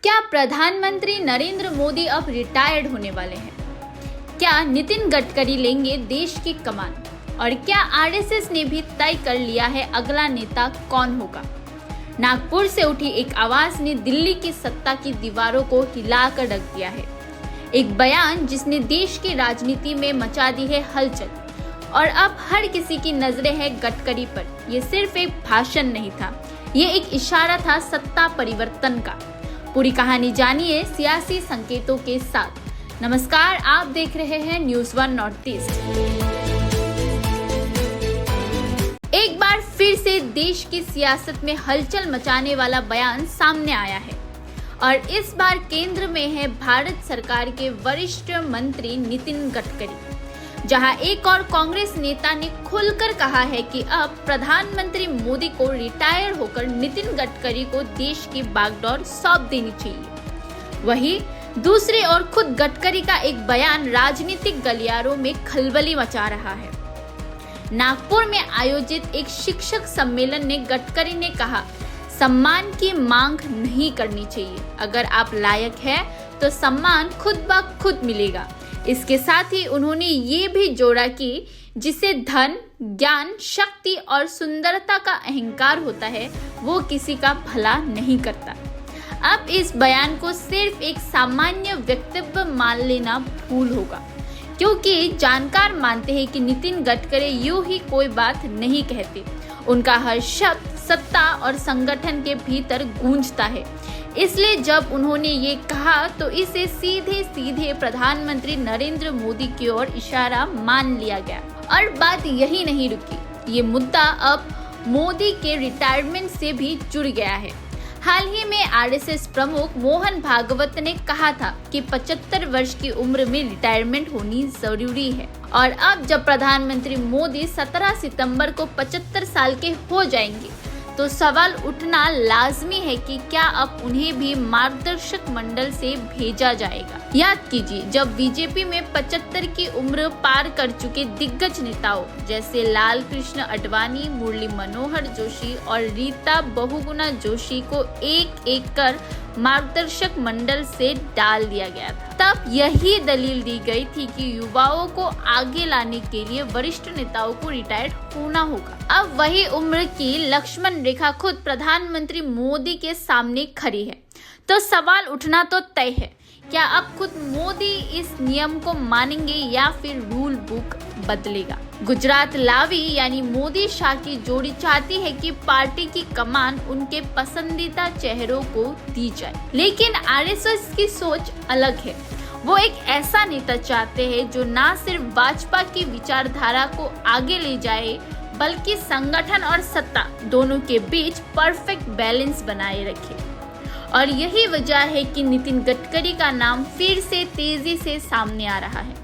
क्या प्रधानमंत्री नरेंद्र मोदी अब रिटायर्ड होने वाले हैं? क्या नितिन गडकरी लेंगे देश की कमान? और क्या आरएसएस ने भी तय कर लिया है अगला नेता कौन होगा? नागपुर से उठी एक आवाज ने दिल्ली की सत्ता की दीवारों को हिलाकर रख दिया है। एक बयान जिसने देश की राजनीति में मचा दी है हलचल और अब हर किसी की नजरें हैं गडकरी पर। यह सिर्फ एक भाषण नहीं था, ये एक इशारा था सत्ता परिवर्तन का। पूरी कहानी जानिए सियासी संकेतों के साथ। नमस्कार, आप देख रहे हैं न्यूज़ वन नॉर्थ ईस्ट। एक बार फिर से देश की सियासत में हलचल मचाने वाला बयान सामने आया है और इस बार केंद्र में है भारत सरकार के वरिष्ठ मंत्री नितिन गडकरी। जहां एक और कांग्रेस नेता ने खुलकर कहा है कि अब प्रधानमंत्री मोदी को रिटायर होकर नितिन गडकरी को देश की बागडोर सौंप देनी चाहिए। वहीं दूसरी ओर खुद गडकरी का एक बयान राजनीतिक गलियारों में खलबली मचा रहा है। नागपुर में आयोजित एक शिक्षक सम्मेलन में गडकरी ने कहा, सम्मान की मांग नहीं करनी चाहिए, अगर आप लायक हैं तो सम्मान खुद ब खुद मिलेगा। इसके साथ ही उन्होंने ये भी जोड़ा कि जिसे धन, ज्ञान, शक्ति और सुंदरता का अहंकार होता है वो किसी का भला नहीं करता। अब इस बयान को सिर्फ एक सामान्य वक्तव्य मान लेना भूल होगा, क्योंकि जानकार मानते हैं कि नितिन गडकरी यूं ही कोई बात नहीं कहते। उनका हर शब्द सत्ता और संगठन के भीतर गूंजता है। इसलिए जब उन्होंने ये कहा तो इसे सीधे सीधे प्रधानमंत्री नरेंद्र मोदी की ओर इशारा मान लिया गया। और बात यही नहीं रुकी, ये मुद्दा अब मोदी के रिटायरमेंट से भी जुड़ गया है। हाल ही में आरएसएस प्रमुख मोहन भागवत ने कहा था कि 75 वर्ष की उम्र में रिटायरमेंट होनी जरूरी है। और अब जब प्रधानमंत्री मोदी 17 सितंबर को 75 साल के हो जाएंगे तो सवाल उठना लाजमी है कि क्या अब उन्हें भी मार्गदर्शक मंडल से भेजा जाएगा। याद कीजिए, जब बीजेपी में 75 की उम्र पार कर चुके दिग्गज नेताओं जैसे लाल कृष्ण आडवाणी, मुरली मनोहर जोशी और रीता बहुगुणा जोशी को एक एक कर मार्गदर्शक मंडल से डाल दिया गया था। तब यही दलील दी गई थी कि युवाओं को आगे लाने के लिए वरिष्ठ नेताओं को रिटायर्ड होना होगा। अब वही उम्र की लक्ष्मण रेखा खुद प्रधानमंत्री मोदी के सामने खड़ी है, तो सवाल उठना तो तय है, क्या अब खुद मोदी इस नियम को मानेंगे या फिर रूल बुक बदलेगा? गुजरात लावी यानी मोदी शाह की जोड़ी चाहती है कि पार्टी की कमान उनके पसंदीदा चेहरों को दी जाए, लेकिन आरएसएस की सोच अलग है। वो एक ऐसा नेता चाहते हैं जो न सिर्फ भाजपा की विचारधारा को आगे ले जाए बल्कि संगठन और सत्ता दोनों के बीच परफेक्ट बैलेंस बनाए रखे। और यही वजह है कि नितिन गडकरी का नाम फिर से तेजी से सामने आ रहा है।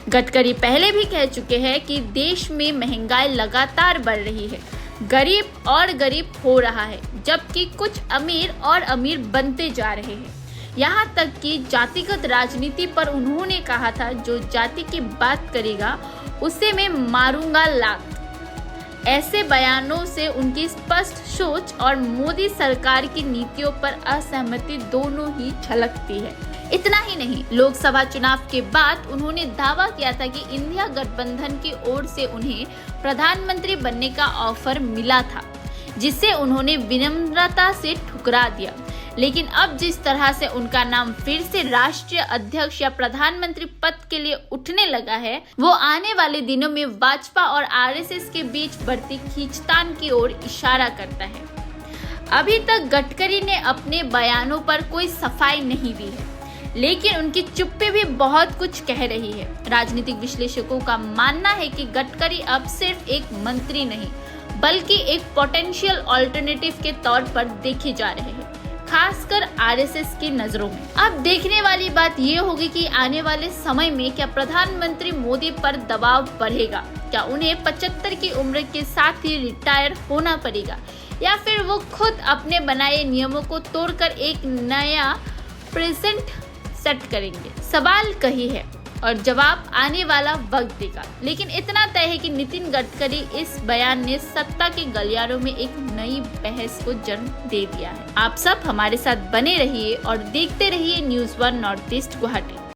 गडकरी पहले भी कह चुके हैं कि देश में महंगाई लगातार बढ़ रही है, गरीब और गरीब हो रहा है, जबकि कुछ अमीर और अमीर बनते जा रहे हैं। यहाँ तक कि जातिगत राजनीति पर उन्होंने कहा था, जो जाति की बात करेगा उसे मैं मारूंगा लात। ऐसे बयानों से उनकी स्पष्ट सोच और मोदी सरकार की नीतियों पर असहमति दोनों ही झलकती है। इतना ही नहीं, लोकसभा चुनाव के बाद उन्होंने दावा किया था कि इंडिया गठबंधन की ओर से उन्हें प्रधानमंत्री बनने का ऑफर मिला था, जिसे उन्होंने विनम्रता से ठुकरा दिया। लेकिन अब जिस तरह से उनका नाम फिर से राष्ट्रीय अध्यक्ष या प्रधानमंत्री पद के लिए उठने लगा है, वो आने वाले दिनों में भाजपा और आरएसएस के बीच बढ़ती खींचतान की ओर इशारा करता है। अभी तक गडकरी ने अपने बयानों पर कोई सफाई नहीं दी है, लेकिन उनकी चुप्पी भी बहुत कुछ कह रही है। राजनीतिक विश्लेषकों का मानना है कि गडकरी अब सिर्फ एक मंत्री नहीं बल्कि एक पोटेंशियल ऑल्टरनेटिव के तौर पर देखे जा रहे हैं, खासकर आरएसएस की नजरों में। अब देखने वाली बात ये होगी कि आने वाले समय में क्या प्रधानमंत्री मोदी पर दबाव बढ़ेगा, क्या उन्हें 75 की उम्र के साथ ही रिटायर होना पड़ेगा या फिर वो खुद अपने बनाए नियमों को तोड़कर एक नया प्रेजेंट सेट करेंगे। सवाल कही है और जवाब आने वाला वक्त देगा। लेकिन इतना तय है कि नितिन गडकरी इस बयान ने सत्ता के गलियारों में एक नई बहस को जन्म दे दिया है। आप सब हमारे साथ बने रहिए और देखते रहिए न्यूज़ 1 नॉर्थ ईस्ट गुवाहाटी।